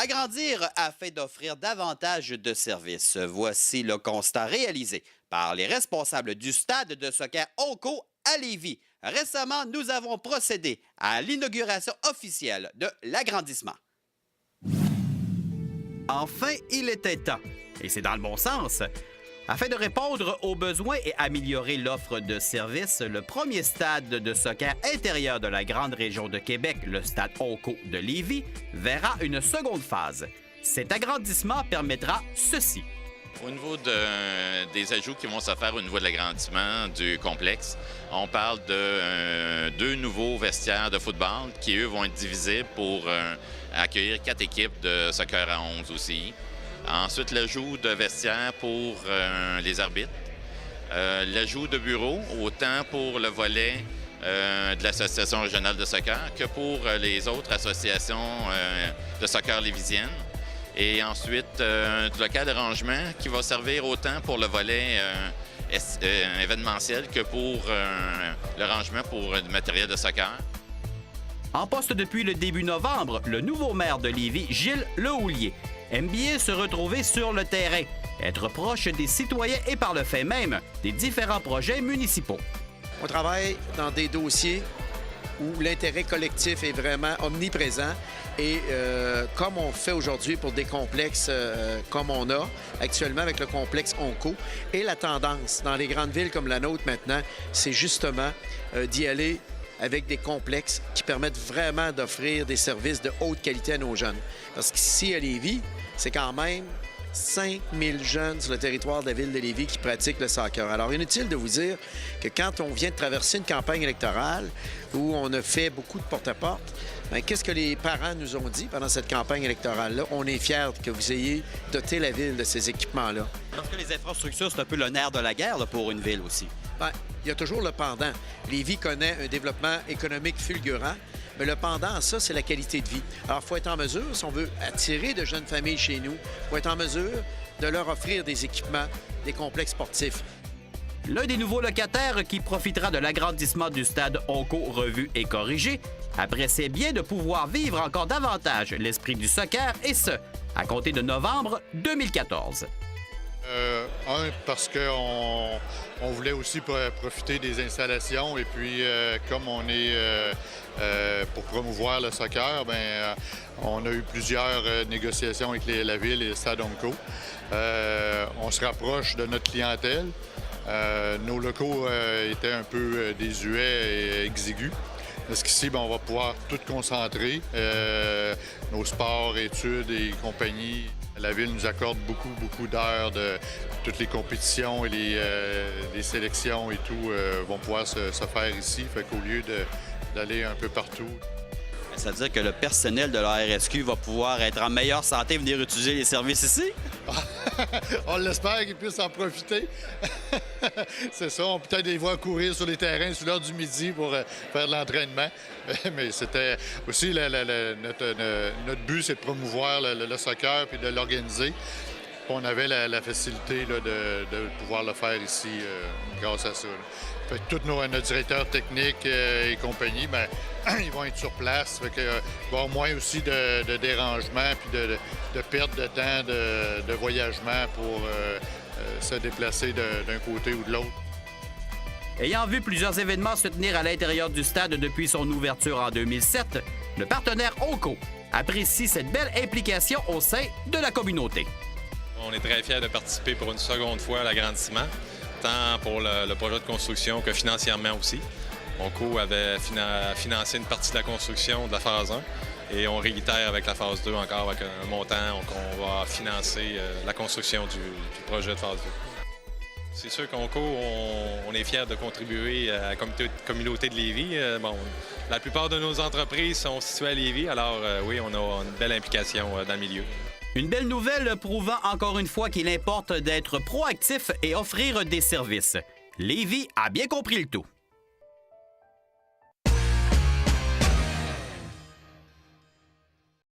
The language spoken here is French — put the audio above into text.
Agrandir afin d'offrir davantage de services. Voici le constat réalisé par les responsables du stade de soccer Onco à Lévis. Récemment, nous avons procédé à l'inauguration officielle de l'agrandissement. Enfin, il était temps. Et c'est dans le bon sens. Afin de répondre aux besoins et améliorer l'offre de services, le premier stade de soccer intérieur de la grande région de Québec, le stade Onco de Lévis, verra une seconde phase. Cet agrandissement permettra ceci. Au niveau des ajouts qui vont se faire au niveau de l'agrandissement du complexe, on parle de 2 nouveaux vestiaires de football qui, eux, vont être divisés pour accueillir 4 équipes de soccer à 11 aussi. Ensuite, l'ajout de vestiaires pour les arbitres. L'ajout de bureaux, autant pour le volet de l'Association régionale de soccer que pour les autres associations de soccer lévisiennes. Et ensuite, un local de rangement qui va servir autant pour le volet événementiel que pour le rangement pour du matériel de soccer. En poste depuis le début novembre, le nouveau maire de Lévis, Gilles Lehoulier, aime bien se retrouver sur le terrain, être proche des citoyens et par le fait même des différents projets municipaux. On travaille dans des dossiers où l'intérêt collectif est vraiment omniprésent et comme on fait aujourd'hui pour des complexes comme on a actuellement avec le complexe Onco, et la tendance dans les grandes villes comme la nôtre maintenant, c'est justement d'y aller avec des complexes qui permettent vraiment d'offrir des services de haute qualité à nos jeunes. Parce qu'ici, à Lévis, c'est quand même 5000 jeunes sur le territoire de la ville de Lévis qui pratiquent le soccer. Alors, inutile de vous dire que quand on vient de traverser une campagne électorale où on a fait beaucoup de porte-à-porte, bien, qu'est-ce que les parents nous ont dit pendant cette campagne électorale-là? On est fiers que vous ayez doté la ville de ces équipements-là. Parce que les infrastructures, c'est un peu le nerf de la guerre là, pour une ville aussi. Bien, il y a toujours le pendant. Lévis connaît un développement économique fulgurant, mais le pendant à ça, c'est la qualité de vie. Alors, il faut être en mesure, si on veut attirer de jeunes familles chez nous, il faut être en mesure de leur offrir des équipements, des complexes sportifs. L'un des nouveaux locataires qui profitera de l'agrandissement du stade Onco revu et corrigé apprécie bien de pouvoir vivre encore davantage l'esprit du soccer, et ce, à compter de novembre 2014. Parce qu'on voulait aussi profiter des installations et puis comme on est pour promouvoir le soccer, on a eu plusieurs négociations avec la ville et le Stade Onco. On se rapproche de notre clientèle. Nos locaux étaient un peu désuets et exigus. Parce qu'ici, on va pouvoir tout concentrer, nos sports, études et compagnie. La ville nous accorde beaucoup d'heures de toutes les compétitions et les sélections et tout vont pouvoir se faire ici. Fait qu'au lieu d'aller un peu partout. Ça veut dire que le personnel de la RSQ va pouvoir être en meilleure santé et venir utiliser les services ici? On l'espère qu'ils puissent en profiter. C'est ça, on peut-être les voir courir sur les terrains sur l'heure du midi pour faire de l'entraînement. Mais c'était aussi notre but, c'est de promouvoir le soccer puis de l'organiser. On avait la facilité là, de pouvoir le faire ici grâce à ça. Fait que tous nos directeurs techniques et compagnie, ils vont être sur place. Fait que, il va y avoir moins aussi de dérangements puis de perte de temps de voyagement pour se déplacer d'un côté ou de l'autre. Ayant vu plusieurs événements se tenir à l'intérieur du stade depuis son ouverture en 2007, le partenaire Onco apprécie cette belle implication au sein de la communauté. On est très fiers de participer pour une seconde fois à l'agrandissement, tant pour le projet de construction que financièrement aussi. Onco avait financé une partie de la construction de la phase 1 et on réitère avec la phase 2 encore avec un montant qu'on va financer la construction du projet de phase 2. C'est sûr qu'Onco, on est fiers de contribuer à la communauté de Lévis. La plupart de nos entreprises sont situées à Lévis, alors oui, on a une belle implication dans le milieu. Une belle nouvelle prouvant encore une fois qu'il importe d'être proactif et offrir des services. Lévis a bien compris le tout.